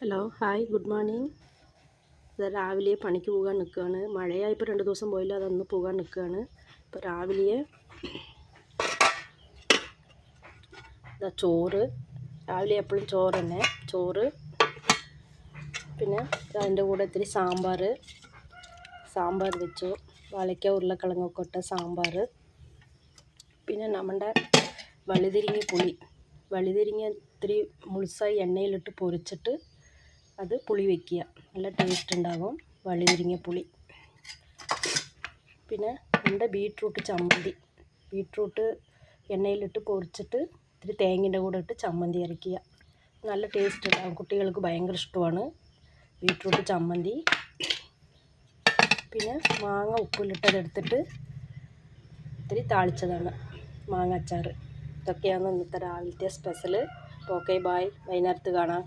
Hello hi good morning. ഇത് രാവിലെ പണിക്ക് പോകാൻ നിൽക്കുകയാണ്. മഴയായപ്പോൾ 2 ദിവസം പോയില്ല, അതൊന്ന് പോകാൻ നിൽക്കുകയാണ്. ഇപ്പോൾ രാവിലെ ഇതാ ചോറ്, രാവിലെ എപ്പോഴും ചോറ് തന്നെ, ചോറ്. പിന്നെ അതിൻ്റെ കൂടെ ഇത്തിരി സാമ്പാർ വെച്ചു, വാഴയ്ക്ക ഉരുളക്കിഴങ്ങൊക്കെ ഇട്ട സാമ്പാർ. പിന്നെ നമ്മുടെ വഴുതിരിങ്ങ ഇത്തിരി മുഴുസായി എണ്ണയിലിട്ട് പൊരിച്ചിട്ട് അത് പുളി വയ്ക്കുക, നല്ല ടേസ്റ്റ് ഉണ്ടാകും വഴുതിരിങ്ങ പുളി. പിന്നെ നമ്മുടെ ബീട്രൂട്ട് ചമ്മന്തി, ബീട്രൂട്ട് എണ്ണയിലിട്ട് പൊരിച്ചിട്ട് ഇത്തിരി തേങ്ങയുടെ കൂടെ ഇട്ട് ചമ്മന്തി അരയ്ക്കുക, നല്ല ടേസ്റ്റ് ഉണ്ടാകും. കുട്ടികൾക്ക് ഭയങ്കര ഇഷ്ടമാണ് ബീട്രൂട്ട് ചമ്മന്തി. പിന്നെ മാങ്ങ ഉപ്പിലിട്ടതെടുത്തിട്ട് ഇത്തിരി താളിച്ചതാണ്, മാങ്ങ അച്ചാർ. ഇതൊക്കെയാണ് ഇന്നത്തെ രാവിലത്തെ സ്പെഷ്യൽ. ഓക്കെ ബായ്, വൈകുന്നേരത്ത് കാണാം.